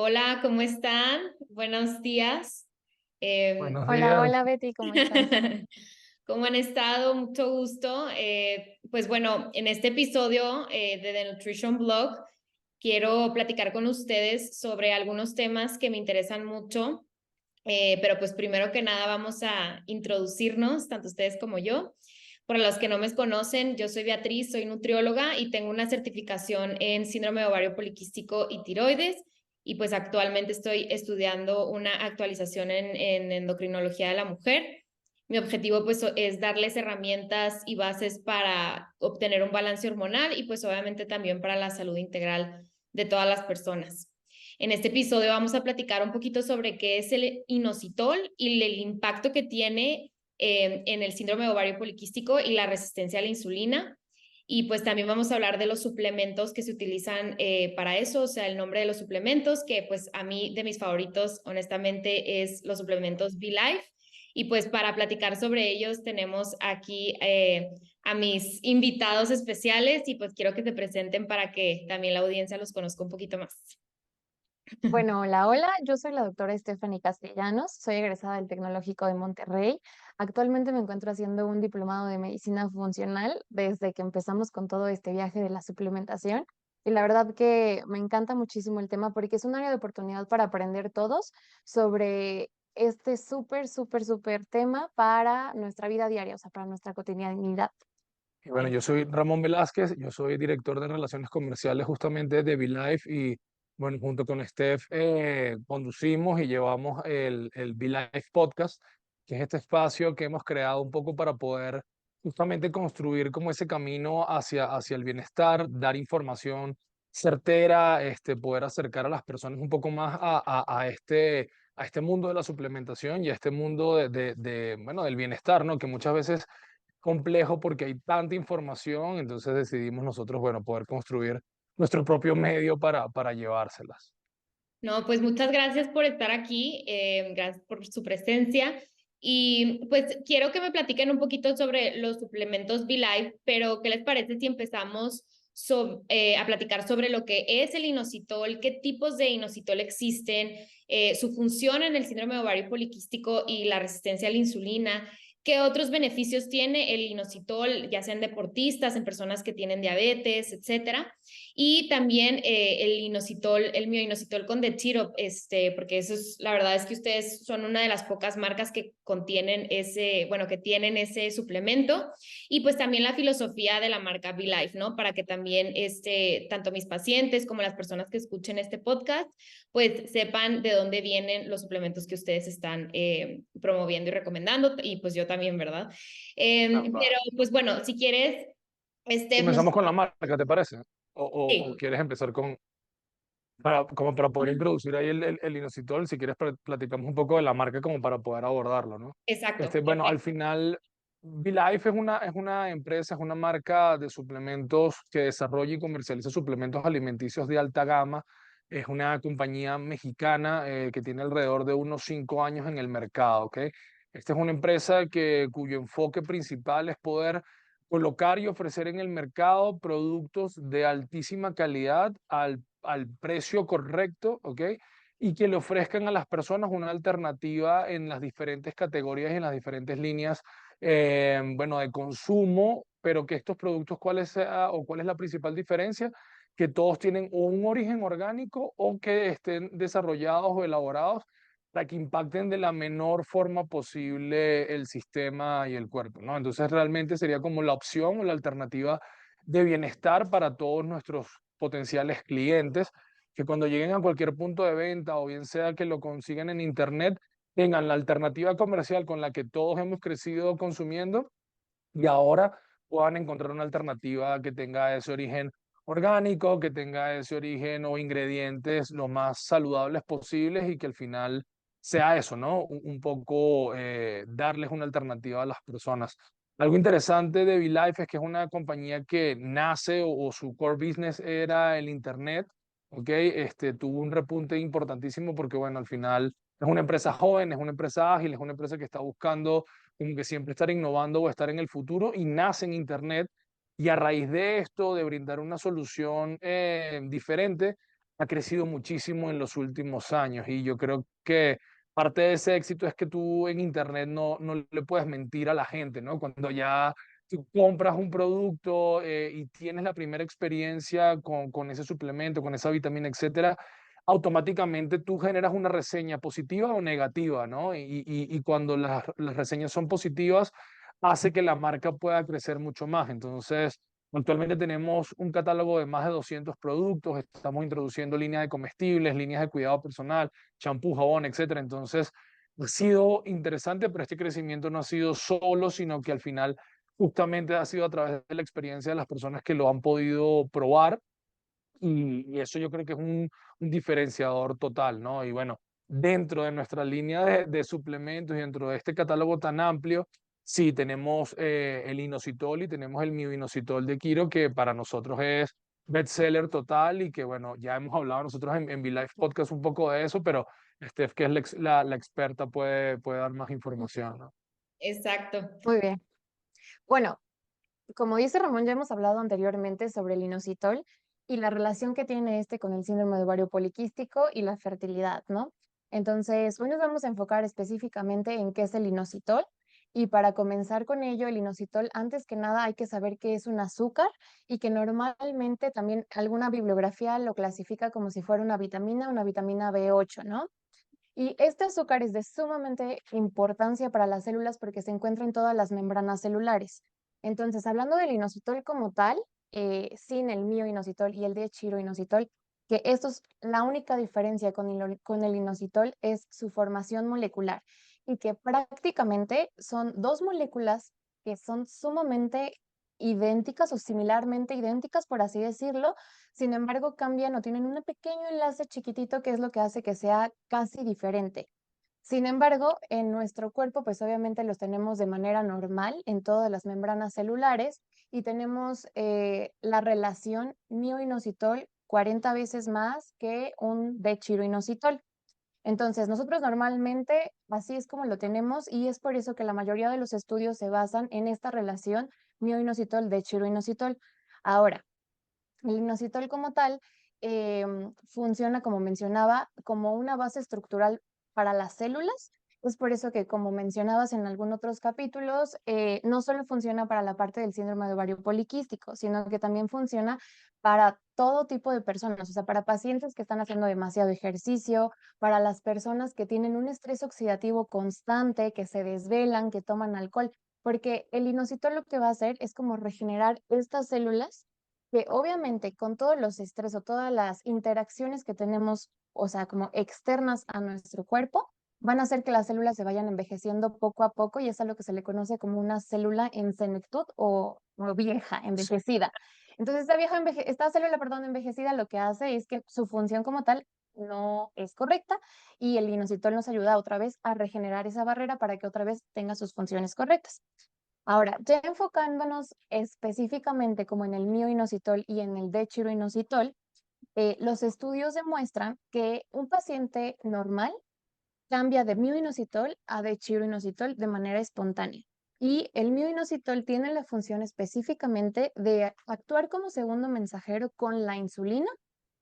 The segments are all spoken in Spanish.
Hola, ¿cómo están? Buenos días. Em, Buenos Hola, días. hola Betty, ¿cómo estás? ¿Cómo han estado? Mucho gusto. Pues bueno, en este episodio de The Nutrition Blog quiero platicar con ustedes sobre algunos temas que me interesan mucho, pero pues primero que nada vamos a introducirnos, tanto ustedes como yo. Para los que no me conocen, yo soy Beatriz, soy nutrióloga y tengo una certificación en síndrome de ovario poliquístico y tiroides. Y pues actualmente estoy estudiando una actualización en endocrinología de la mujer. Mi objetivo pues es darles herramientas y bases para obtener un balance hormonal y pues obviamente también para la salud integral de todas las personas. En este episodio vamos a platicar un poquito sobre qué es el inositol y el impacto que tiene en el síndrome de ovario poliquístico y la resistencia a la insulina. Y pues también vamos a hablar de los suplementos que se utilizan para eso, o sea, el nombre de los suplementos, que pues a mí de mis favoritos, honestamente, es los suplementos V-Life. Y pues para platicar sobre ellos tenemos aquí a mis invitados especiales y pues quiero que te presenten para que también la audiencia los conozca un poquito más. Bueno, hola, hola, yo soy la doctora Stephanie Castellanos, soy egresada del Tecnológico de Monterrey. Actualmente me encuentro haciendo un diplomado de medicina funcional desde que empezamos con todo este viaje de la suplementación. Y la verdad que me encanta muchísimo el tema porque es un área de oportunidad para aprender todos sobre este súper tema para nuestra vida diaria, o sea, para nuestra cotidianidad. Y bueno, yo soy Ramón Velázquez, yo soy director de Relaciones Comerciales justamente de VLife y bueno, junto con Steph conducimos y llevamos el VLife Podcast, que es este espacio que hemos creado un poco para poder justamente construir como ese camino hacia el bienestar, dar información certera, poder acercar a las personas un poco más a este mundo de la suplementación y a este mundo bueno, del bienestar, ¿no? Que muchas veces complejo porque hay tanta información, entonces decidimos nosotros, bueno, poder construir nuestro propio medio para llevárselas. No, pues muchas gracias por estar aquí, gracias por su presencia. Y pues quiero que me platiquen un poquito sobre los suplementos V-Life, pero ¿qué les parece si empezamos a platicar sobre lo que es el inositol, qué tipos de inositol existen, su función en el síndrome de ovario poliquístico y la resistencia a la insulina? ¿Qué otros beneficios tiene el inositol, ya sean deportistas, en personas que tienen diabetes, etcétera? Y también el inositol, el mioinositol con Dechirop, porque eso es, la verdad es que ustedes son una de las pocas marcas que contienen ese, bueno, que tienen ese suplemento. Y pues también la filosofía de la marca V-Life, ¿no? Para que también tanto mis pacientes como las personas que escuchen este podcast, pues sepan de dónde vienen los suplementos que ustedes están promoviendo y recomendando. Y pues yo también, ¿verdad? Ah, va. Pero pues bueno, si quieres, nos... Comenzamos con la marca, ¿te parece? O Sí, quieres empezar como para poder introducir ahí el inositol, si quieres platicamos un poco de la marca como para poder abordarlo, ¿no? exacto, Bueno, al perfecto. final, VLife es una empresa, es una marca de suplementos que desarrolla y comercializa suplementos alimenticios de alta gama. Es una compañía mexicana que tiene alrededor de unos 5 años en el mercado, ¿ok? Esta es una empresa cuyo enfoque principal es poder colocar y ofrecer en el mercado productos de altísima calidad al precio correcto, ¿ok? Y que le ofrezcan a las personas una alternativa en las diferentes categorías y en las diferentes líneas, bueno, de consumo, pero que estos productos, ¿cuál es la principal diferencia? Que todos tienen o un origen orgánico o que estén desarrollados o elaborados para que impacten de la menor forma posible el sistema y el cuerpo, ¿no? Entonces realmente sería como la opción o la alternativa de bienestar para todos nuestros potenciales clientes, que cuando lleguen a cualquier punto de venta o bien sea que lo consigan en internet, tengan la alternativa comercial con la que todos hemos crecido consumiendo y ahora puedan encontrar una alternativa que tenga ese origen orgánico, que tenga ese origen o ingredientes lo más saludables posibles y que al final sea eso, ¿no? Un poco darles una alternativa a las personas. Algo interesante de VLife es que es una compañía que nace o su core business era el Internet, ¿ok? Tuvo un repunte importantísimo porque, bueno, al final es una empresa joven, es una empresa ágil, es una empresa que está buscando como que siempre estar innovando o estar en el futuro y nace en Internet y a raíz de esto, de brindar una solución diferente, ha crecido muchísimo en los últimos años y yo creo que parte de ese éxito es que tú en Internet no le puedes mentir a la gente, ¿no? Cuando ya tú compras un producto y tienes la primera experiencia con ese suplemento, con esa vitamina, etcétera, automáticamente tú generas una reseña positiva o negativa, ¿no? Y cuando las reseñas son positivas, hace que la marca pueda crecer mucho más. Entonces, actualmente tenemos un catálogo de más de 200 productos, estamos introduciendo líneas de comestibles, líneas de cuidado personal, champú, jabón, etcétera. Entonces, ha sido interesante, pero este crecimiento no ha sido solo, sino que al final justamente ha sido a través de la experiencia de las personas que lo han podido probar y eso yo creo que es un diferenciador total, ¿no? Y bueno, dentro de nuestra línea de suplementos y dentro de este catálogo tan amplio, sí, tenemos el inositol y tenemos el mioinositol de Kiro, que para nosotros es bestseller total y que bueno, ya hemos hablado nosotros en V-Life Podcast un poco de eso, pero Steph, que es la experta, puede dar más información, ¿no? Exacto. Muy bien. Bueno, como dice Ramón, ya hemos hablado anteriormente sobre el inositol y la relación que tiene este con el síndrome de ovario poliquístico y la fertilidad, ¿no? Entonces, hoy nos vamos a enfocar específicamente en qué es el inositol. Y para comenzar con ello, el inositol, antes que nada, hay que saber que es un azúcar y que normalmente también alguna bibliografía lo clasifica como si fuera una vitamina B8, ¿no? Y este azúcar es de sumamente importancia para las células porque se encuentra en todas las membranas celulares. Entonces, hablando del inositol como tal, sin el mioinositol y el dechiroinositol, que esto es la única diferencia con el inositol es su formación molecular y que prácticamente son dos moléculas que son sumamente idénticas o similarmente idénticas, por así decirlo. Sin embargo, cambian o tienen un pequeño enlace chiquitito que es lo que hace que sea casi diferente. Sin embargo, en nuestro cuerpo, pues obviamente los tenemos de manera normal en todas las membranas celulares y tenemos la relación mioinositol 40 veces más que un dechiroinositol. Entonces, nosotros normalmente así es como lo tenemos y es por eso que la mayoría de los estudios se basan en esta relación mioinositol-dechiroinositol. Ahora, el inositol como tal funciona, como mencionaba, como una base estructural para las células. Es por eso que, como mencionabas en algunos otros capítulos, no solo funciona para la parte del síndrome de ovario poliquístico, sino que también funciona para todo tipo de personas, o sea, para pacientes que están haciendo demasiado ejercicio, para las personas que tienen un estrés oxidativo constante, que se desvelan, que toman alcohol, porque el inositol lo que va a hacer es como regenerar estas células que obviamente con todos los estrés o todas las interacciones que tenemos, o sea, como externas a nuestro cuerpo, van a hacer que las células se vayan envejeciendo poco a poco y es a lo que se le conoce como una célula en senectud o vieja, envejecida. Entonces, esta célula, perdón, envejecida lo que hace es que su función como tal no es correcta y el inositol nos ayuda otra vez a regenerar esa barrera para que otra vez tenga sus funciones correctas. Ahora, ya enfocándonos específicamente como en el mioinositol y en el dechiroinositol, los estudios demuestran que un paciente normal cambia de mioinositol a dechiroinositol de manera espontánea. Y el mioinositol tiene la función específicamente de actuar como segundo mensajero con la insulina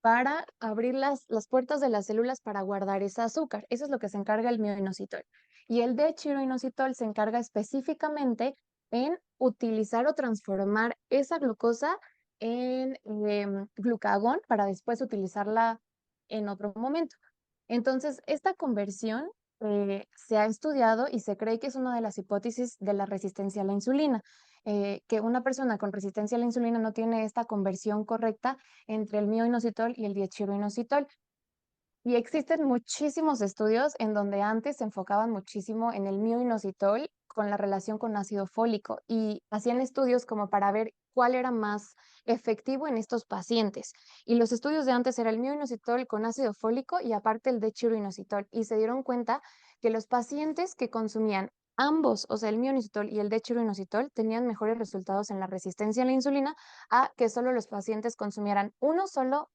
para abrir las puertas de las células para guardar ese azúcar. Eso es lo que se encarga el mioinositol. Y el dechiroinositol se encarga específicamente en utilizar o transformar esa glucosa en glucagón para después utilizarla en otro momento. Entonces, esta conversión se ha estudiado y se cree que es una de las hipótesis de la resistencia a la insulina, que una persona con resistencia a la insulina no tiene esta conversión correcta entre el mioinositol y el diechiroinositol. Y existen muchísimos estudios en donde antes se enfocaban muchísimo en el mioinositol con la relación con ácido fólico y hacían estudios como para ver cuál era más efectivo en estos pacientes. Y los estudios de antes era el mioinositol con ácido fólico y aparte el dechiroinositol. Y se dieron cuenta que los pacientes que consumían ambos, o sea, el mioinositol y el dechiroinositol, tenían mejores resultados en la resistencia a la insulina a que solo los pacientes consumieran uno solo,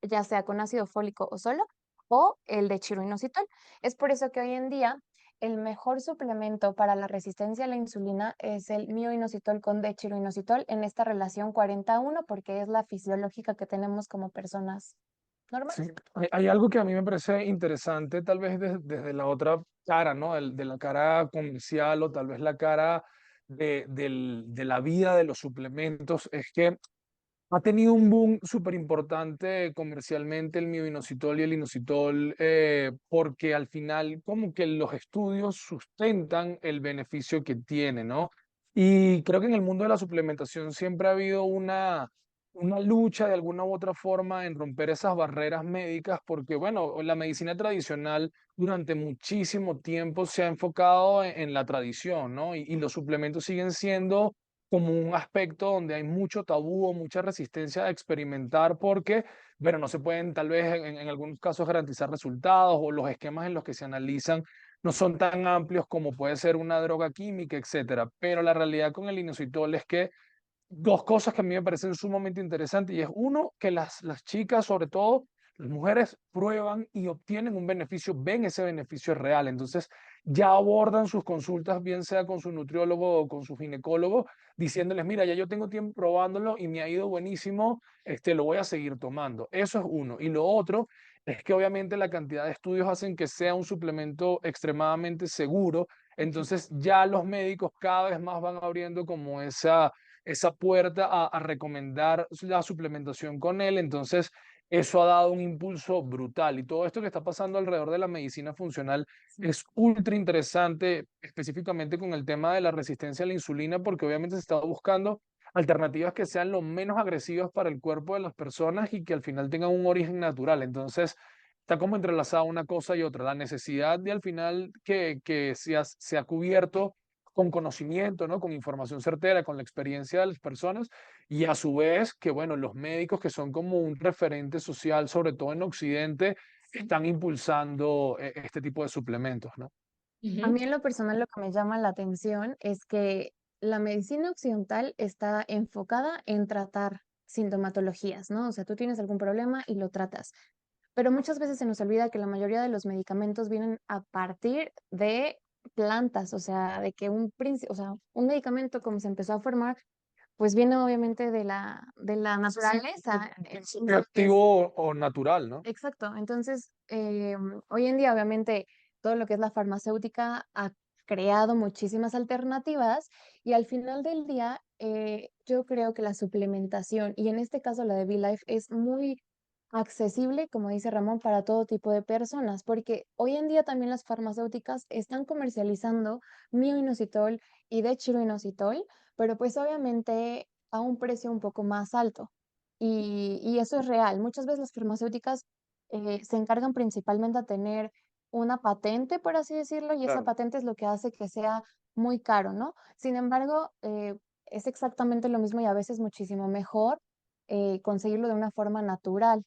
ya sea con ácido fólico o solo o el de chiroinositol. Es por eso que hoy en día el mejor suplemento para la resistencia a la insulina es el mioinositol con dechiroinositol en esta relación 40-1 porque es la fisiológica que tenemos como personas normal. Sí, hay algo que a mí me parece interesante, tal vez desde la otra cara, ¿no? De la cara comercial o tal vez la cara de la vida de los suplementos, es que ha tenido un boom súper importante comercialmente el mioinositol y el inositol, porque al final como que los estudios sustentan el beneficio que tiene, ¿no? Y creo que en el mundo de la suplementación siempre ha habido una lucha de alguna u otra forma en romper esas barreras médicas, porque bueno, la medicina tradicional durante muchísimo tiempo se ha enfocado en la tradición, ¿no? Y los suplementos siguen siendo como un aspecto donde hay mucho tabú o mucha resistencia a experimentar porque, bueno, no se pueden tal vez en algunos casos garantizar resultados o los esquemas en los que se analizan no son tan amplios como puede ser una droga química, etcétera. Pero la realidad con el inositol es que dos cosas que a mí me parecen sumamente interesantes y es uno, que las chicas, sobre todo las mujeres, prueban y obtienen un beneficio, ven ese beneficio real. Entonces ya abordan sus consultas, bien sea con su nutriólogo o con su ginecólogo, diciéndoles, mira, ya yo tengo tiempo probándolo y me ha ido buenísimo, lo voy a seguir tomando. Eso es uno. Y lo otro es que obviamente la cantidad de estudios hacen que sea un suplemento extremadamente seguro. Entonces ya los médicos cada vez más van abriendo como esa puerta a recomendar la suplementación con él. Entonces, eso ha dado un impulso brutal. Y todo esto que está pasando alrededor de la medicina funcional es ultra interesante, específicamente con el tema de la resistencia a la insulina, porque obviamente se está buscando alternativas que sean lo menos agresivas para el cuerpo de las personas y que al final tengan un origen natural. Entonces, está como entrelazada una cosa y otra. La necesidad de al final que se ha cubierto con conocimiento, ¿no? Con información certera, con la experiencia de las personas y a su vez que, bueno, los médicos que son como un referente social, sobre todo en Occidente, están impulsando este tipo de suplementos, ¿no? A Ujú. mí en lo personal lo que me llama la atención es que la medicina occidental está enfocada en tratar sintomatologías, ¿no? O sea, tú tienes algún problema y lo tratas. Pero muchas veces se nos olvida que la mayoría de los medicamentos vienen a partir de plantas, o sea, de que o sea, un medicamento como se empezó a formar, pues viene obviamente de la naturaleza. Es un activo o natural, ¿no? Exacto. Entonces, hoy en día, obviamente, todo lo que es la farmacéutica ha creado muchísimas alternativas y al final del día, yo creo que la suplementación, y en este caso la de V-Life, es muy accesible, como dice Ramón, para todo tipo de personas, porque hoy en día también las farmacéuticas están comercializando mioinositol y dechiroinositol, pero pues obviamente a un precio un poco más alto. Y eso es real. Muchas veces las farmacéuticas se encargan principalmente a tener una patente, por así decirlo, y esa Claro. patente es lo que hace que sea muy caro, ¿no? Sin embargo, es exactamente lo mismo y a veces muchísimo mejor conseguirlo de una forma natural.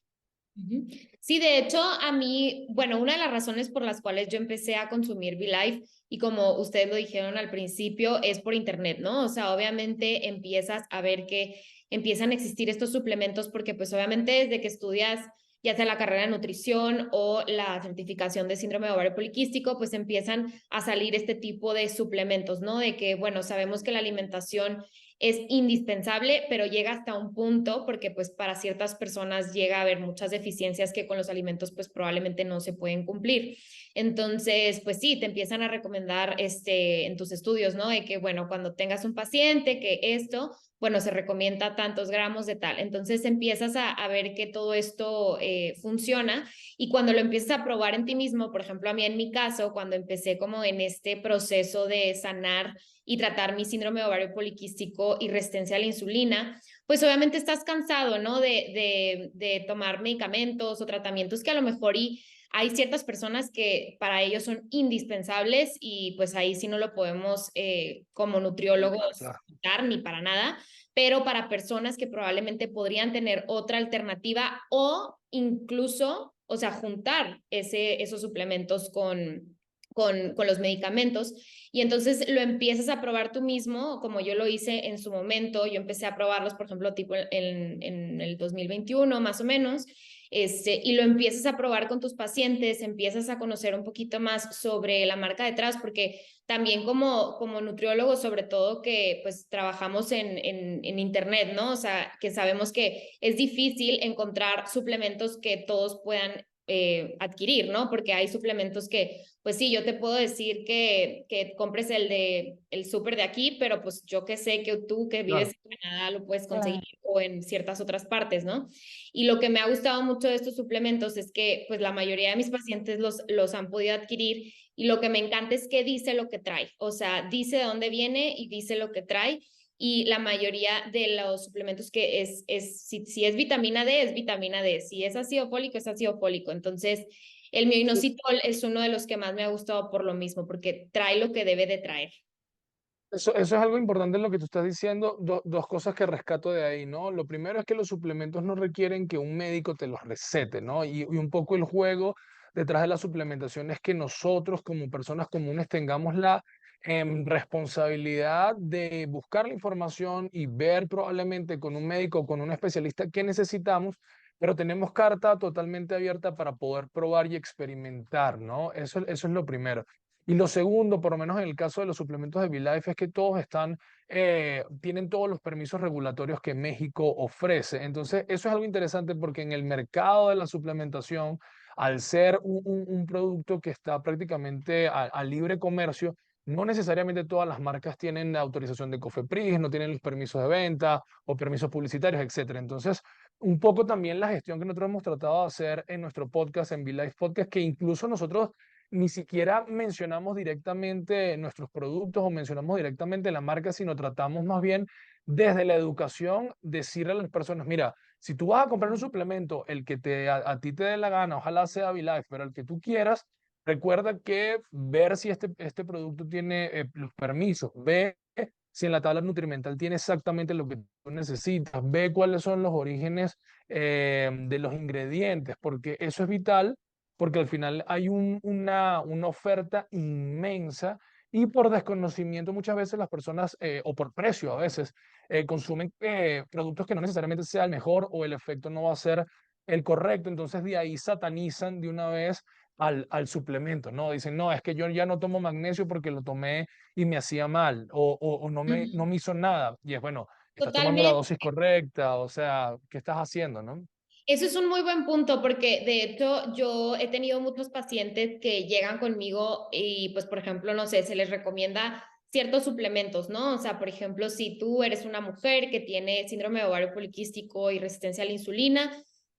Ujú. Sí, de hecho, a mí, bueno, una de las razones por las cuales yo empecé a consumir VLife y como ustedes lo dijeron al principio, es por internet, ¿no? O sea, obviamente empiezas a ver que empiezan a existir estos suplementos porque pues obviamente desde que estudias ya sea la carrera de nutrición o la certificación de síndrome de ovario poliquístico, pues empiezan a salir este tipo de suplementos, ¿no? De que, bueno, sabemos que la alimentación es indispensable, pero llega hasta un punto porque pues para ciertas personas llega a haber muchas deficiencias que con los alimentos pues probablemente no se pueden cumplir. Entonces, pues sí, te empiezan a recomendar en tus estudios, ¿no? De que, bueno, cuando tengas un paciente, que esto, bueno, se recomienda tantos gramos de tal. Entonces empiezas a ver que todo esto funciona y cuando lo empiezas a probar en ti mismo, por ejemplo, a mí en mi caso, cuando empecé como en este proceso de sanar y tratar mi síndrome de ovario poliquístico y resistencia a la insulina, pues obviamente estás cansado, ¿no? De tomar medicamentos o tratamientos que a lo mejor y hay ciertas personas que para ellos son indispensables y pues ahí sí no lo podemos como nutriólogos Claro. quitar ni para nada, pero para personas que probablemente podrían tener otra alternativa o incluso, o sea, juntar esos suplementos con los medicamentos y entonces lo empiezas a probar tú mismo, como yo lo hice en su momento, yo empecé a probarlos, por ejemplo, tipo en el 2021 más o menos, y lo empiezas a probar con tus pacientes, empiezas a conocer un poquito más sobre la marca detrás, porque también como nutriólogos, sobre todo que pues trabajamos en internet, ¿no? O sea, que sabemos que es difícil encontrar suplementos que todos puedan adquirir, ¿no? Porque hay suplementos que, pues sí, yo te puedo decir que compres el súper de aquí, pero pues yo que sé que tú que vives Claro. en Canadá lo puedes conseguir Claro. o en ciertas otras partes, ¿no? Y lo que me ha gustado mucho de estos suplementos es que pues la mayoría de mis pacientes los han podido adquirir y lo que me encanta es que dice lo que trae, o sea, dice de dónde viene y dice lo que trae. Y la mayoría de los suplementos que si es vitamina D, es vitamina D. Si es ácido fólico, es ácido fólico. Entonces, el mioinositol es uno de los que más me ha gustado por lo mismo, porque trae lo que debe de traer. Eso es algo importante en lo que tú estás diciendo. Dos cosas que rescato de ahí, ¿no? Lo primero es que los suplementos no requieren que un médico te los recete, ¿no? Y un poco el juego detrás de la suplementación es que nosotros como personas comunes tengamos la responsabilidad de buscar la información y ver probablemente con un médico o con un especialista qué necesitamos, pero tenemos carta totalmente abierta para poder probar y experimentar, ¿no? Eso es lo primero. Y lo segundo, por lo menos en el caso de los suplementos de ViLife, es que todos tienen todos los permisos regulatorios que México ofrece. Entonces, eso es algo interesante porque en el mercado de la suplementación, al ser un producto que está prácticamente a libre comercio, no necesariamente todas las marcas tienen la autorización de COFEPRIS, no tienen los permisos de venta o permisos publicitarios, etcétera. Entonces, un poco también la gestión que nosotros hemos tratado de hacer en nuestro podcast, en ViLife Podcast, que incluso nosotros ni siquiera mencionamos directamente nuestros productos o mencionamos directamente la marca, sino tratamos más bien desde la educación decirle a las personas, mira, si tú vas a comprar un suplemento, el que a ti te dé la gana, ojalá sea ViLife, pero el que tú quieras, recuerda que ver si este producto tiene los permisos, ve si en la tabla nutrimental tiene exactamente lo que tú necesitas, ve cuáles son los orígenes de los ingredientes, porque eso es vital porque al final hay una oferta inmensa y por desconocimiento muchas veces las personas, o por precio a veces, consumen productos que no necesariamente sea el mejor o el efecto no va a ser el correcto, entonces de ahí satanizan de una vez al suplemento, ¿no? Dicen, no, es que yo ya no tomo magnesio porque lo tomé y me hacía mal o no me hizo nada. Y es, bueno, estás tomando la Totalmente. dosis correcta, o sea, ¿qué estás haciendo, no? Eso es un muy buen punto porque de hecho yo he tenido muchos pacientes que llegan conmigo y pues por ejemplo, no sé, se les recomienda ciertos suplementos, ¿no? O sea, por ejemplo, si tú eres una mujer que tiene síndrome de ovario poliquístico y resistencia a la insulina,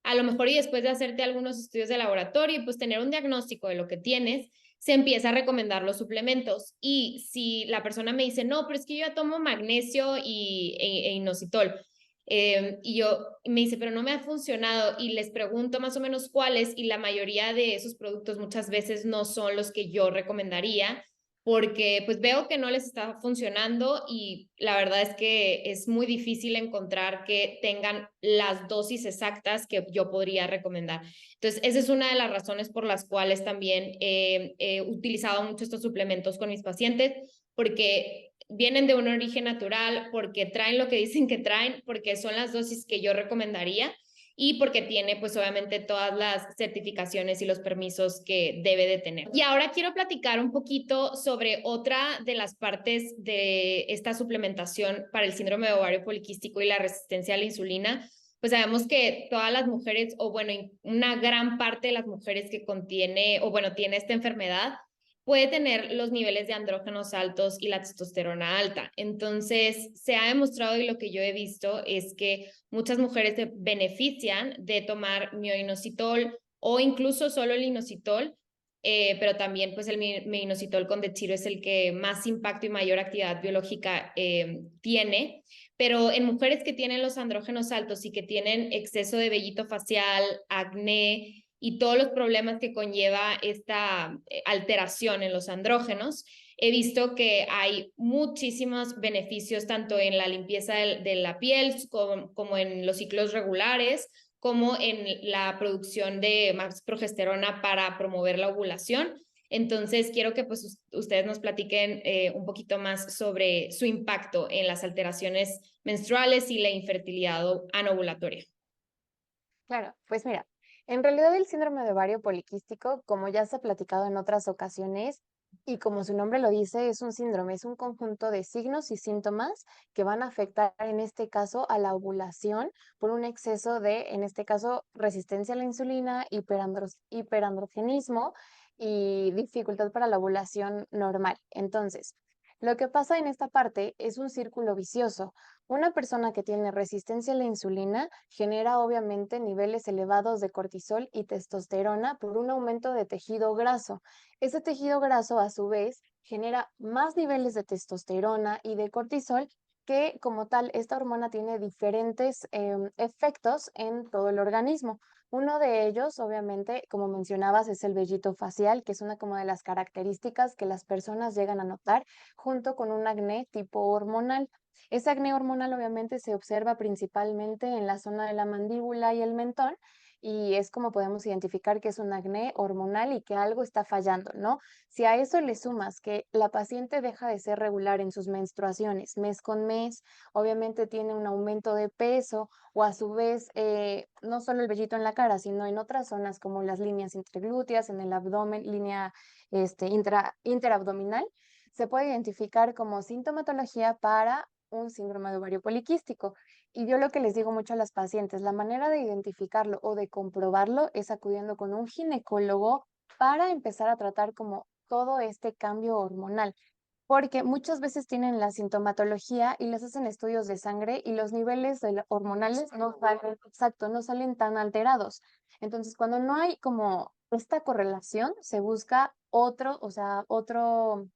a lo mejor y después de hacerte algunos estudios de laboratorio y pues tener un diagnóstico de lo que tienes, se empieza a recomendar los suplementos. Y si la persona me dice, no, pero es que yo ya tomo magnesio e inositol, y me dice, pero no me ha funcionado y les pregunto más o menos cuáles y la mayoría de esos productos muchas veces no son los que yo recomendaría porque pues veo que no les está funcionando y la verdad es que es muy difícil encontrar que tengan las dosis exactas que yo podría recomendar. Entonces, esa es una de las razones por las cuales también he utilizado mucho estos suplementos con mis pacientes porque vienen de un origen natural, porque traen lo que dicen que traen, porque son las dosis que yo recomendaría y porque tiene pues obviamente todas las certificaciones y los permisos que debe de tener. Y ahora quiero platicar un poquito sobre otra de las partes de esta suplementación para el síndrome de ovario poliquístico y la resistencia a la insulina. Pues sabemos que todas las mujeres, o bueno, una gran parte de las mujeres que contiene, o bueno, tiene esta enfermedad, puede tener los niveles de andrógenos altos y la testosterona alta. Entonces, se ha demostrado y lo que yo he visto es que muchas mujeres se benefician de tomar mioinositol o incluso solo el inositol, pero también pues el mioinositol con dechiro es el que más impacto y mayor actividad biológica tiene. Pero en mujeres que tienen los andrógenos altos y que tienen exceso de vellito facial, acné, y todos los problemas que conlleva esta alteración en los andrógenos, he visto que hay muchísimos beneficios tanto en la limpieza de la piel como en los ciclos regulares, como en la producción de más progesterona para promover la ovulación. Entonces, quiero que pues ustedes nos platiquen un poquito más sobre su impacto en las alteraciones menstruales y la infertilidad anovulatoria. Claro, pues mira, En realidad el síndrome de ovario poliquístico, como ya se ha platicado en otras ocasiones, y como su nombre lo dice, es un síndrome, es un conjunto de signos y síntomas que van a afectar en este caso a la ovulación por un exceso de, en este caso, resistencia a la insulina, hiperandrogenismo y dificultad para la ovulación normal. Entonces, lo que pasa en esta parte es un círculo vicioso. Una persona que tiene resistencia a la insulina genera obviamente niveles elevados de cortisol y testosterona por un aumento de tejido graso. Ese tejido graso a su vez genera más niveles de testosterona y de cortisol que como tal esta hormona tiene diferentes efectos en todo el organismo. Uno de ellos, obviamente, como mencionabas, es el vellito facial, que es una como de las características que las personas llegan a notar junto con un acné tipo hormonal. Ese acné hormonal obviamente se observa principalmente en la zona de la mandíbula y el mentón y es como podemos identificar que es un acné hormonal y que algo está fallando, ¿no? Si a eso le sumas que la paciente deja de ser regular en sus menstruaciones mes con mes, obviamente tiene un aumento de peso o a su vez no solo el vellito en la cara, sino en otras zonas como las líneas interglúteas, en el abdomen, línea interabdominal, se puede identificar como sintomatología para un síndrome de ovario poliquístico. Y yo lo que les digo mucho a las pacientes, la manera de identificarlo o de comprobarlo es acudiendo con un ginecólogo para empezar a tratar como todo este cambio hormonal. Porque muchas veces tienen la sintomatología y les hacen estudios de sangre y los niveles hormonales no salen, exacto, no salen tan alterados. Entonces, cuando no hay como esta correlación, se busca otro, o sea, otro,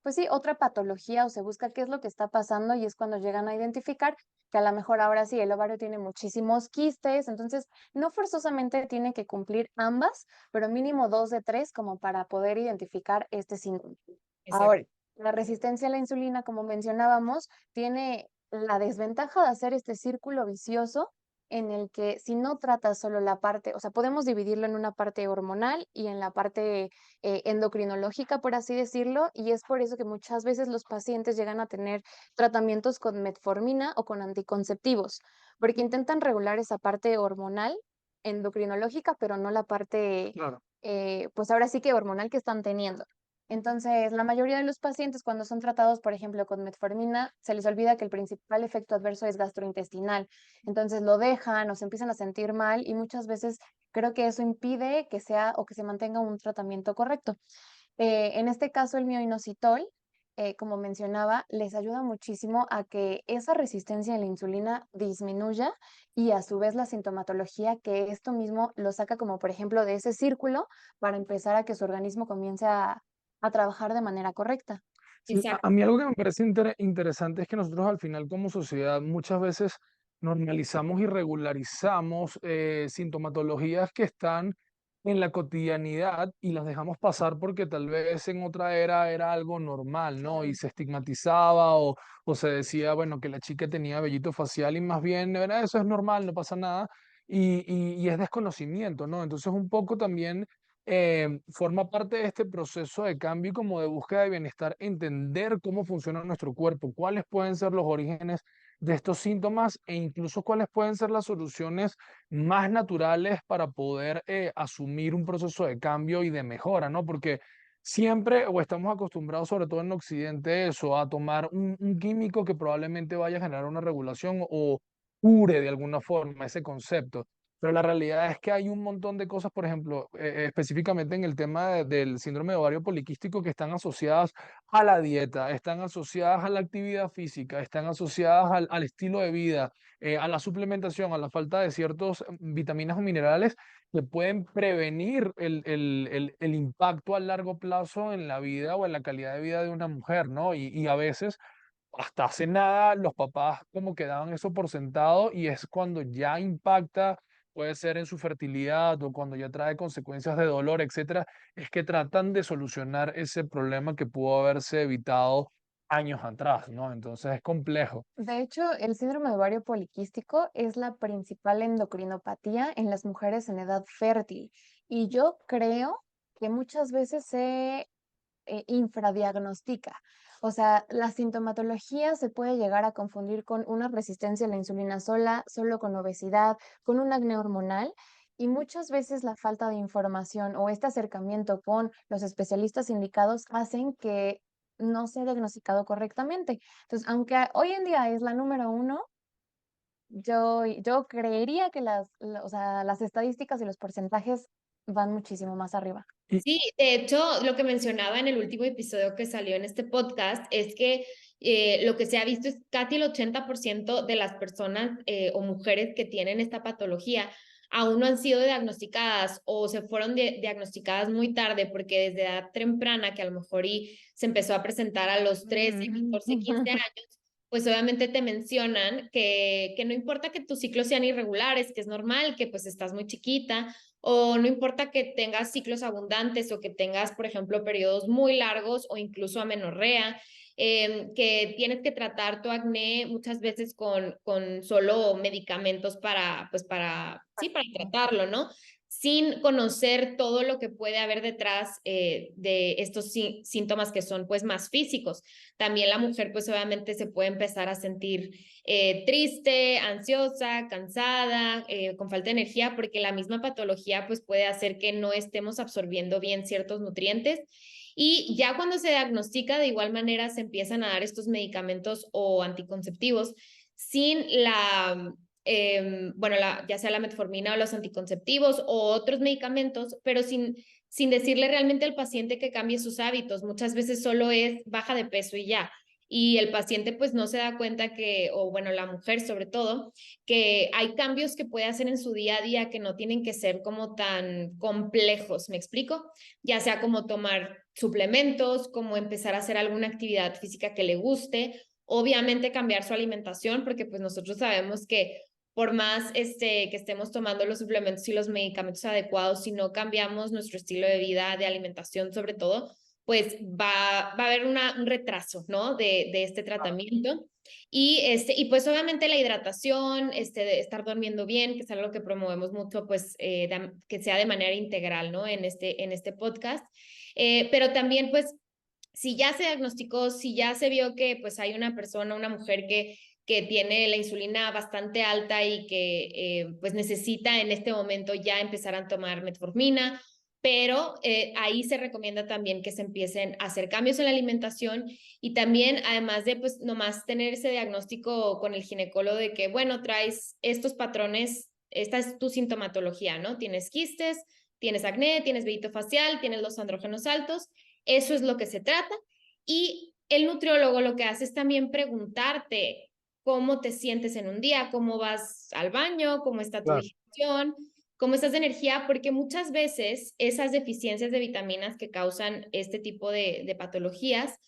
pues sí, otra patología o se busca qué es lo que está pasando y es cuando llegan a identificar que a lo mejor ahora sí el ovario tiene muchísimos quistes, entonces no forzosamente tiene que cumplir ambas, pero mínimo dos de tres como para poder identificar este síndrome. Exacto. Ahora, la resistencia a la insulina, como mencionábamos, tiene la desventaja de hacer este círculo vicioso en el que si no tratas solo la parte, o sea, podemos dividirlo en una parte hormonal y en la parte endocrinológica, por así decirlo, y es por eso que muchas veces los pacientes llegan a tener tratamientos con metformina o con anticonceptivos, porque intentan regular esa parte hormonal, endocrinológica, pero no la parte, Claro. pues ahora sí que hormonal que están teniendo. Entonces, la mayoría de los pacientes cuando son tratados, por ejemplo, con metformina, se les olvida que el principal efecto adverso es gastrointestinal. Entonces lo dejan o se empiezan a sentir mal y muchas veces creo que eso impide que sea o que se mantenga un tratamiento correcto. En este caso, el mioinositol, como mencionaba, les ayuda muchísimo a que esa resistencia a la insulina disminuya y a su vez la sintomatología, que esto mismo lo saca como, por ejemplo, de ese círculo para empezar a que su organismo comience a trabajar de manera correcta. Sí, a Exacto. mí algo que me parece interesante es que nosotros al final como sociedad muchas veces normalizamos y regularizamos sintomatologías que están en la cotidianidad y las dejamos pasar porque tal vez en otra era algo normal, ¿no? Y Claro. se estigmatizaba o se decía, bueno, que la chica tenía vellito facial y más bien, ¿verdad? Eso es normal, no pasa nada. Y es desconocimiento, ¿no? Entonces un poco también forma parte de este proceso de cambio y como de búsqueda de bienestar, entender cómo funciona nuestro cuerpo, cuáles pueden ser los orígenes de estos síntomas e incluso cuáles pueden ser las soluciones más naturales para poder asumir un proceso de cambio y de mejora, ¿no? Porque siempre o estamos acostumbrados, sobre todo en Occidente, eso, a tomar un químico que probablemente vaya a generar una regulación o cure de alguna forma ese concepto. Pero la realidad es que hay un montón de cosas, por ejemplo, específicamente en el tema del síndrome de ovario poliquístico, que están asociadas a la dieta, están asociadas a la actividad física, están asociadas al estilo de vida, a la suplementación, a la falta de ciertos vitaminas o minerales que pueden prevenir el impacto a largo plazo en la vida o en la calidad de vida de una mujer, ¿no? Y a veces hasta hace nada los papás como que daban eso por sentado y es cuando ya impacta, puede ser en su fertilidad o cuando ya trae consecuencias de dolor, etcétera, es que tratan de solucionar ese problema que pudo haberse evitado años atrás, ¿no? Entonces es complejo. De hecho, el síndrome de ovario poliquístico es la principal endocrinopatía en las mujeres en edad fértil. Y yo creo que muchas veces se infradiagnostica. O sea, la sintomatología se puede llegar a confundir con una resistencia a la insulina sola, solo con obesidad, con un acné hormonal. Y muchas veces la falta de información o este acercamiento con los especialistas indicados hacen que no sea diagnosticado correctamente. Entonces, aunque hoy en día es la número uno, yo creería que o sea, las estadísticas y los porcentajes van muchísimo más arriba. Y Sí, de hecho, lo que mencionaba en el último episodio que salió en este podcast es que lo que se ha visto es casi el 80% de las personas o mujeres que tienen esta patología aún no han sido diagnosticadas o se fueron diagnosticadas muy tarde porque desde edad temprana, que a lo mejor se empezó a presentar a los 13, 14, 15 años, pues obviamente te mencionan que no importa que tus ciclos sean irregulares, que es normal, que pues estás muy chiquita, o no importa que tengas ciclos abundantes o que tengas, por ejemplo, periodos muy largos o incluso amenorrea, que tienes que tratar tu acné muchas veces con solo medicamentos pues sí, para tratarlo, ¿no? Sin conocer todo lo que puede haber detrás de estos síntomas que son pues más físicos. También la mujer pues obviamente se puede empezar a sentir triste, ansiosa, cansada, con falta de energía, porque la misma patología pues puede hacer que no estemos absorbiendo bien ciertos nutrientes. Y ya cuando se diagnostica, de igual manera se empiezan a dar estos medicamentos o anticonceptivos sin bueno, ya sea la metformina o los anticonceptivos o otros medicamentos, pero sin decirle realmente al paciente que cambie sus hábitos. Muchas veces solo es baja de peso y ya. Y el paciente pues no se da cuenta que, o bueno, la mujer sobre todo, que hay cambios que puede hacer en su día a día que no tienen que ser como tan complejos, ¿me explico? Ya sea como tomar suplementos, como empezar a hacer alguna actividad física que le guste, obviamente cambiar su alimentación, porque pues nosotros sabemos que por más que estemos tomando los suplementos y los medicamentos adecuados, si no cambiamos nuestro estilo de vida, de alimentación sobre todo, pues va a haber un retraso, ¿no? De este tratamiento. Y pues obviamente la hidratación, de estar durmiendo bien, que es algo que promovemos mucho, pues que sea de manera integral, ¿no? En este podcast. Pero también, pues, si ya se diagnosticó, si ya se vio que pues hay una persona, una mujer que tiene la insulina bastante alta y que pues necesita en este momento ya empezar a tomar metformina, pero ahí se recomienda también que se empiecen a hacer cambios en la alimentación y también además de pues nomás tener ese diagnóstico con el ginecólogo de que bueno, traes estos patrones, esta es tu sintomatología, ¿no? Tienes quistes, tienes acné, tienes vello facial, tienes los andrógenos altos, eso es lo que se trata y el nutriólogo lo que hace es también preguntarte cómo te sientes en un día, cómo vas al baño, cómo está tu claro, digestión, cómo estás de energía, porque muchas veces esas deficiencias de vitaminas que causan este tipo de patologías,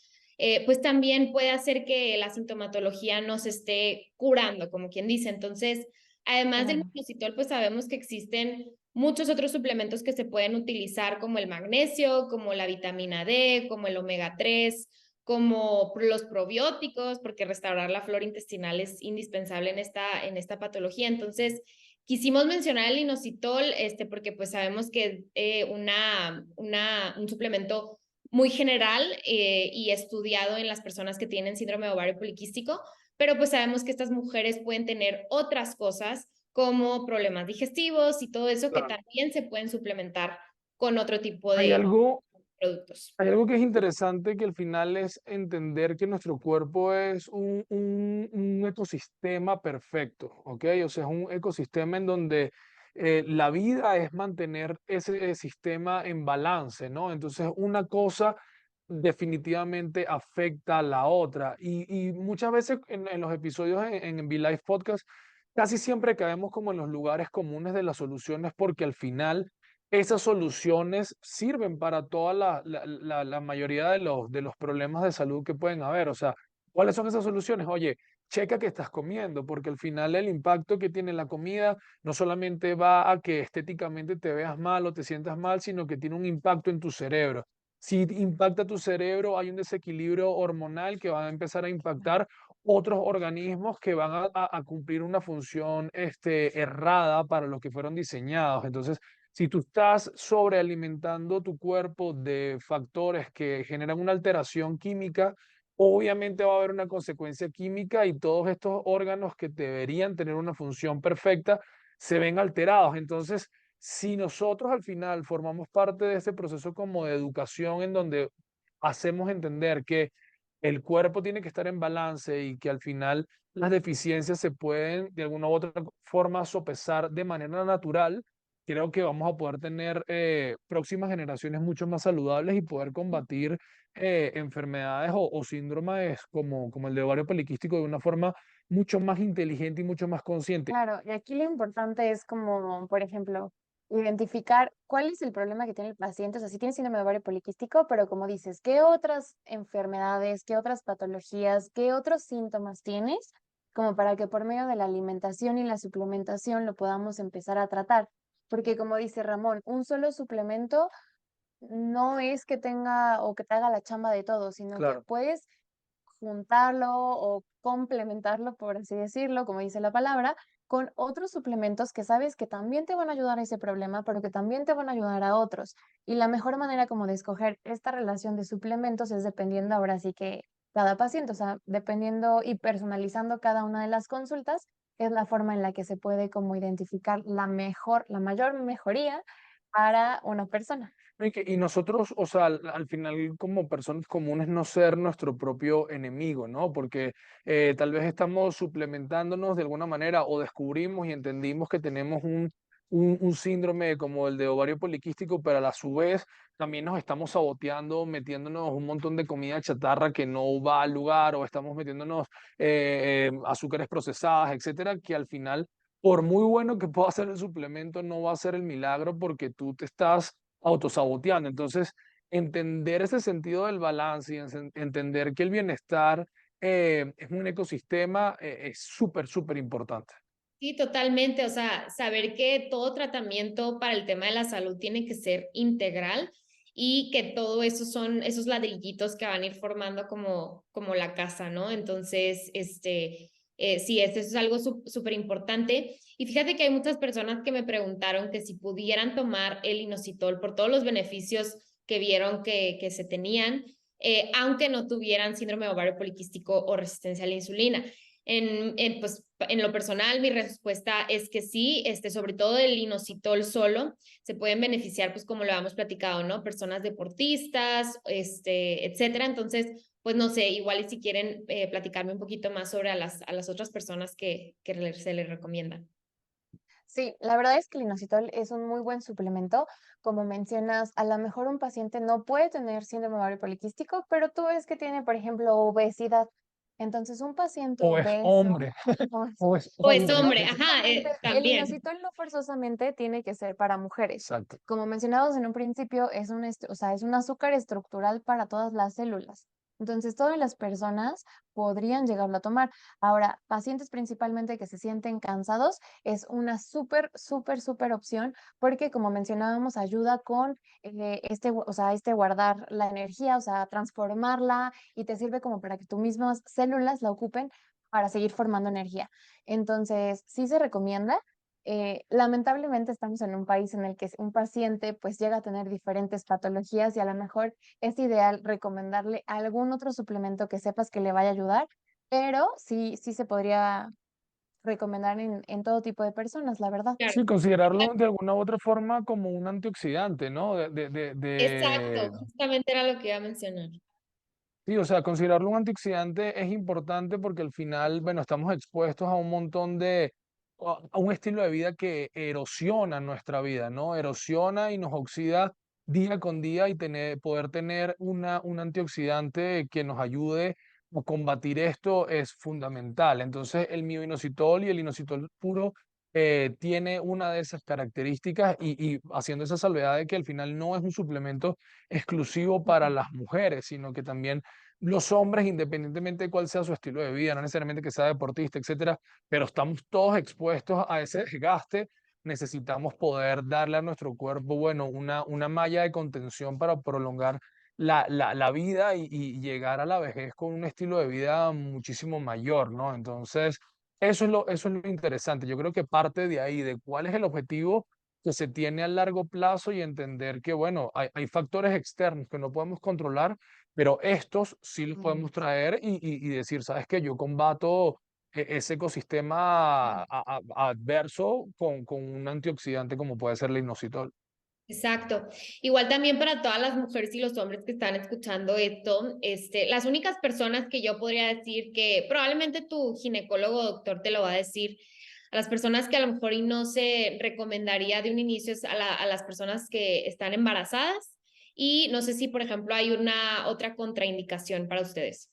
pues también puede hacer que la sintomatología no se esté curando, como quien dice. Entonces, además del Claro. minoxidil, pues sabemos que existen muchos otros suplementos que se pueden utilizar, como el magnesio, como la vitamina D, como el omega 3, como los probióticos, porque restaurar la flora intestinal es indispensable en esta patología. Entonces, quisimos mencionar el inositol, porque pues sabemos que es un suplemento muy general y estudiado en las personas que tienen síndrome de ovario poliquístico, pero pues sabemos que estas mujeres pueden tener otras cosas como problemas digestivos y todo eso que claro. también se pueden suplementar con otro tipo Hay de algo, productos. hay algo que es interesante que al final es entender que nuestro cuerpo es un ecosistema perfecto, ¿ok? O sea, es un ecosistema en donde la vida es mantener ese sistema en balance, ¿no? Entonces, una cosa definitivamente afecta a la otra. Y muchas veces en los episodios en Be Life Podcast, casi siempre caemos como en los lugares comunes de las soluciones porque al final esas soluciones sirven para toda la mayoría de los problemas de salud que pueden haber. O sea, ¿cuáles son esas soluciones? Oye, checa que estás comiendo, porque al final el impacto que tiene la comida no solamente va a que estéticamente te veas mal o te sientas mal, sino que tiene un impacto en tu cerebro. Si impacta tu cerebro, hay un desequilibrio hormonal que va a empezar a impactar otros organismos que van a cumplir una función errada para lo que fueron diseñados. Entonces, si tú estás sobrealimentando tu cuerpo de factores que generan una alteración química, obviamente va a haber una consecuencia química y todos estos órganos que deberían tener una función perfecta se ven alterados. Entonces, si nosotros al final formamos parte de este proceso como de educación en donde hacemos entender que el cuerpo tiene que estar en balance y que al final las deficiencias se pueden de alguna u otra forma sopesar de manera natural, creo que vamos a poder tener próximas generaciones mucho más saludables y poder combatir enfermedades o síndromes como el de ovario poliquístico de una forma mucho más inteligente y mucho más consciente. Claro, y aquí lo importante es como, por ejemplo, identificar cuál es el problema que tiene el paciente, o sea, si tiene síndrome de ovario poliquístico, pero como dices, ¿qué otras enfermedades, qué otras patologías, qué otros síntomas tienes? Como para que por medio de la alimentación y la suplementación lo podamos empezar a tratar. Porque como dice Ramón, un solo suplemento no es que tenga o que te haga la chamba de todo, sino que Claro. puedes juntarlo o complementarlo, por así decirlo, como dice la palabra, con otros suplementos que sabes que también te van a ayudar a ese problema, pero que también te van a ayudar a otros. Y la mejor manera como de escoger esta relación de suplementos es dependiendo ahora sí que cada paciente, o sea, dependiendo y personalizando cada una de las consultas, es la forma en la que se puede como identificar la mayor mejoría para una persona. Y nosotros, o sea, al final como personas comunes no ser nuestro propio enemigo, ¿no? Porque tal vez estamos suplementándonos de alguna manera o descubrimos y entendimos que tenemos un síndrome como el de ovario poliquístico, pero a la su vez también nos estamos saboteando, metiéndonos un montón de comida chatarra que no va al lugar o estamos metiéndonos azúcares procesadas, etcétera, que al final, por muy bueno que pueda ser el suplemento, no va a ser el milagro porque tú te estás autosaboteando. Entonces, entender ese sentido del balance y entender que el bienestar es un ecosistema es súper, súper importante. Sí, totalmente. O sea, saber que todo tratamiento para el tema de la salud tiene que ser integral y que todo eso son esos ladrillitos que van a ir formando como la casa, ¿no? Entonces, sí, esto es algo súper importante. Y fíjate que hay muchas personas que me preguntaron que si pudieran tomar el inositol por todos los beneficios que vieron que se tenían, aunque no tuvieran síndrome ovario poliquístico o resistencia a la insulina. Pues, en lo personal, mi respuesta es que sí, sobre todo el inositol solo, se pueden beneficiar, pues como lo habíamos platicado, ¿no? Personas deportistas, etcétera. Entonces, pues no sé, igual y si quieren platicarme un poquito más sobre a las otras personas que se les recomienda. Sí, la verdad es que el inositol es un muy buen suplemento. Como mencionas, a lo mejor un paciente no puede tener síndrome ovario poliquístico, pero tú ves que tiene, por ejemplo, obesidad. Entonces, un paciente O es obeso, hombre, o o es Pues hombre. no hombre, ajá, precisamente, el también. inositol no forzosamente tiene que ser para mujeres. Exacto. Como mencionados en un principio, o sea, es un azúcar estructural para todas las células. Entonces, todas las personas podrían llegarlo a tomar. Ahora, pacientes principalmente que se sienten cansados, es una súper, súper, súper opción porque, como mencionábamos, ayuda con o sea, guardar la energía, o sea, transformarla y te sirve como para que tus mismas células la ocupen para seguir formando energía. Entonces, sí se recomienda. Lamentablemente estamos en un país en el que un paciente pues llega a tener diferentes patologías y a lo mejor es ideal recomendarle algún otro suplemento que sepas que le vaya a ayudar, pero sí, sí se podría recomendar en todo tipo de personas, la verdad. Claro. Sí, considerarlo de alguna u otra forma como un antioxidante, ¿no? Exacto, justamente era lo que iba a mencionar. Sí, o sea, considerarlo un antioxidante es importante porque al final, bueno, estamos expuestos a un montón a un estilo de vida que erosiona nuestra vida, ¿no? Erosiona y nos oxida día con día y poder tener un antioxidante que nos ayude a combatir esto es fundamental. Entonces, el mioinositol y el inositol puro tiene una de esas características y haciendo esa salvedad de que al final no es un suplemento exclusivo para Ujú. las mujeres, sino que también los hombres, independientemente de cuál sea su estilo de vida, no necesariamente que sea deportista, etcétera, pero estamos todos expuestos a ese desgaste. Necesitamos poder darle a nuestro cuerpo, bueno, una malla de contención para prolongar la vida y llegar a la vejez con un estilo de vida muchísimo mayor, ¿no? Entonces, eso es lo interesante. Yo creo que parte de ahí, de cuál es el objetivo que se tiene a largo plazo y entender que, bueno, hay factores externos que no podemos controlar, pero estos sí los Mm. podemos traer y decir, ¿sabes qué? Yo combato ese ecosistema adverso con un antioxidante como puede ser el inositol. Exacto. Igual también para todas las mujeres y los hombres que están escuchando esto, las únicas personas que yo podría decir que probablemente tu ginecólogo o doctor te lo va a decir, a las personas que a lo mejor y no se recomendaría de un inicio es a las personas que están embarazadas y no sé si, por ejemplo, hay una otra contraindicación para ustedes.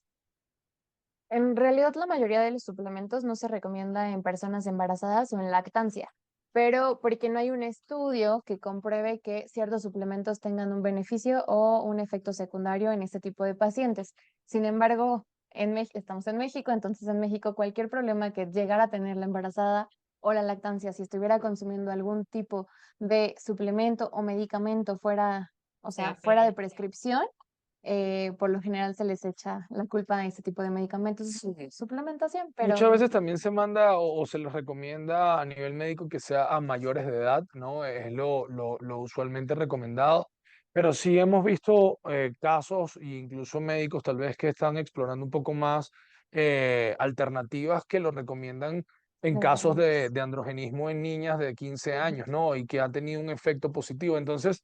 En realidad, la mayoría de los suplementos no se recomienda en personas embarazadas o en lactancia, pero porque no hay un estudio que compruebe que ciertos suplementos tengan un beneficio o un efecto secundario en este tipo de pacientes. Sin embargo, estamos en México, entonces en México cualquier problema que llegara a tener la embarazada o la lactancia, si estuviera consumiendo algún tipo de suplemento o medicamento fuera, o sea, fuera de prescripción, por lo general se les echa la culpa a este tipo de medicamentos y su suplementación, Muchas pero veces también se manda o se les recomienda a nivel médico que sea a mayores de edad, ¿no? Es lo usualmente recomendado. Pero sí hemos visto casos, e incluso médicos tal vez que están explorando un poco más alternativas que lo recomiendan en casos tratamientos. de androgenismo en niñas de 15 años, ¿no? Y que ha tenido un efecto positivo. Entonces,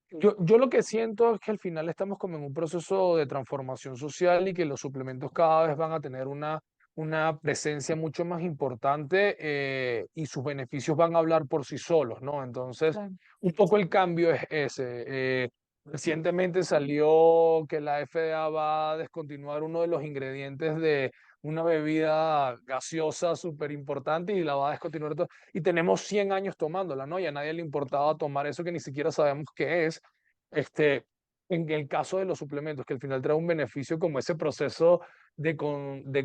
yo lo que siento es que al final estamos como en un proceso de transformación social y que los suplementos cada vez van a tener una presencia mucho más importante y sus beneficios van a hablar por sí solos, ¿no? Entonces, Claro. un poco el cambio es ese. Recientemente salió que la FDA va a descontinuar uno de los ingredientes de una bebida gaseosa súper importante y la va a descontinuar y tenemos 100 años tomándola, ¿no? Y a nadie le importaba tomar eso que ni siquiera sabemos qué es. Este, en el caso de los suplementos, que al final trae un beneficio como ese proceso de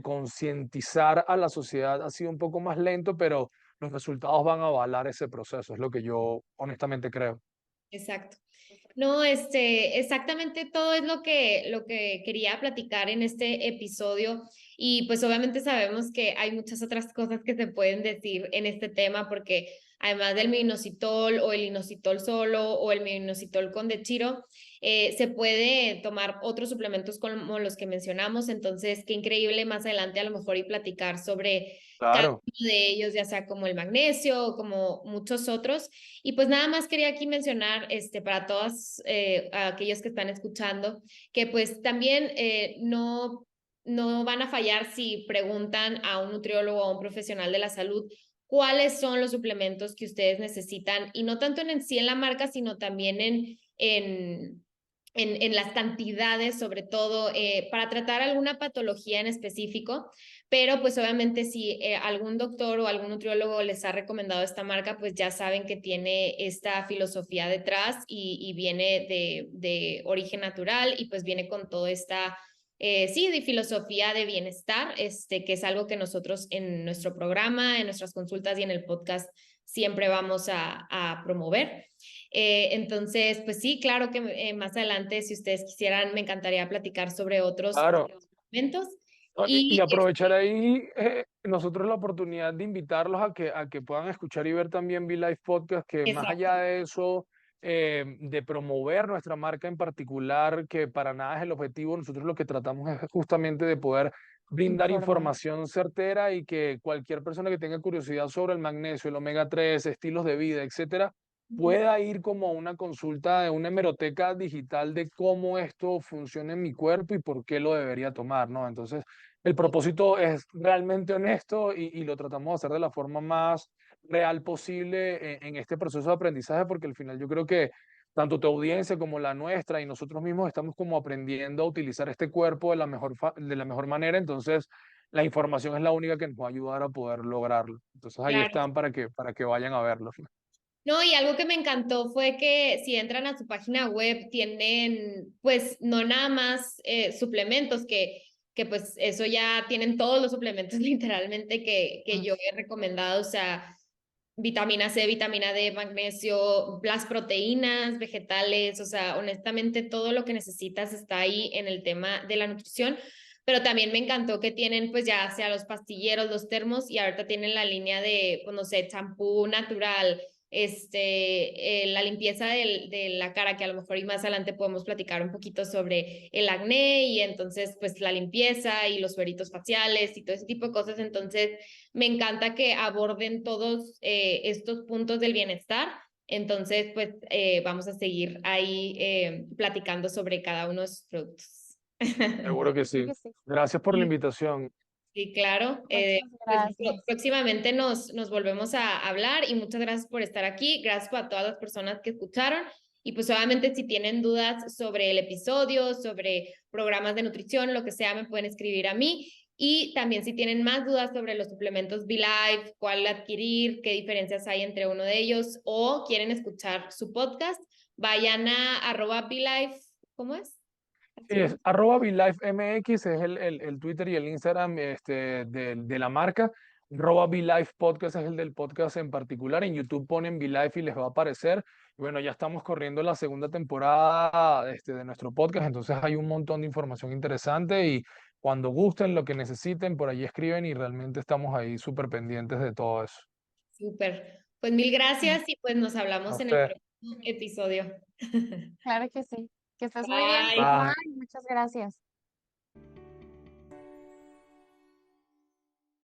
concientizar a la sociedad ha sido un poco más lento, pero los resultados van a avalar ese proceso, es lo que yo honestamente creo. Exacto. No, exactamente todo es lo que quería platicar en este episodio y pues obviamente sabemos que hay muchas otras cosas que se pueden decir en este tema porque además del minoxidil o el inositol solo o el minoxidil con dechiro, se puede tomar otros suplementos como los que mencionamos, entonces qué increíble más adelante a lo mejor y platicar sobre cada Claro. uno de ellos, ya sea como el magnesio o como muchos otros. Y pues nada más quería aquí mencionar, para todas aquellos que están escuchando, que pues también no van a fallar si preguntan a un nutriólogo o a un profesional de la salud cuáles son los suplementos que ustedes necesitan y no tanto en sí en la marca, sino también en las cantidades, sobre todo para tratar alguna patología en específico, pero pues obviamente si algún doctor o algún nutriólogo les ha recomendado esta marca, pues ya saben que tiene esta filosofía detrás y viene de origen natural y pues viene con toda esta, sí, de filosofía de bienestar, que es algo que nosotros en nuestro programa, en nuestras consultas y en el podcast siempre vamos a promover. Entonces, pues sí, claro que más adelante, si ustedes quisieran, me encantaría platicar sobre otros Claro. eventos. No, y Y aprovechar ahí nosotros la oportunidad de invitarlos a que puedan escuchar y ver también V-Live Podcast, que más exacto, allá de eso, de promover nuestra marca en particular, que para nada es el objetivo, nosotros lo que tratamos es justamente de poder brindar Informar. información certera y que cualquier persona que tenga curiosidad sobre el magnesio, el omega 3 estilos de vida, etcétera, pueda ir como a una consulta de una hemeroteca digital de cómo esto funciona en mi cuerpo y por qué lo debería tomar, ¿no? Entonces, el propósito es realmente honesto y lo tratamos de hacer de la forma más real posible en este proceso de aprendizaje, porque al final yo creo que tanto tu audiencia como la nuestra y nosotros mismos estamos como aprendiendo a utilizar este cuerpo de de la mejor manera, entonces la información es la única que nos va a ayudar a poder lograrlo. Entonces ahí claro. están para que vayan a verlo. No, y algo que me encantó fue que si entran a su página web tienen, pues, no nada más suplementos, que pues eso ya tienen todos los suplementos literalmente que yo he recomendado, o sea, vitamina C, vitamina D, magnesio, las proteínas vegetales, o sea, honestamente todo lo que necesitas está ahí en el tema de la nutrición, pero también me encantó que tienen pues ya sea los pastilleros, los termos y ahorita tienen la línea de, pues no sé, champú natural, la limpieza de la cara, que a lo mejor y más adelante podemos platicar un poquito sobre el acné y entonces pues la limpieza y los sueritos faciales y todo ese tipo de cosas. Entonces me encanta que aborden todos estos puntos del bienestar. Entonces pues vamos a seguir ahí platicando sobre cada uno de sus productos. Seguro que Creo sí. que sí. Gracias por la invitación. Sí, claro. Muchas Pues gracias. próximamente nos volvemos a hablar y muchas gracias por estar aquí. Gracias a todas las personas que escucharon. Y pues obviamente si tienen dudas sobre el episodio, sobre programas de nutrición, lo que sea, me pueden escribir a mí. Y también si tienen más dudas sobre los suplementos BeLife, cuál adquirir, qué diferencias hay entre uno de ellos o quieren escuchar su podcast, vayan a @BeLife, ¿cómo es? Sí, es @BeLifeMX, es el Twitter y el Instagram de la marca. @BeLife Podcast es el del podcast en particular. En YouTube ponen BeLife y les va a aparecer. Y bueno, ya estamos corriendo la segunda temporada de nuestro podcast, entonces hay un montón de información interesante y cuando gusten, lo que necesiten, por allí escriben y realmente estamos ahí súper pendientes de todo eso. Súper. Pues mil gracias y pues nos A hablamos en el usted. próximo episodio. Claro que sí. Que estés muy bien. Bye. Bye. Bye. Muchas gracias.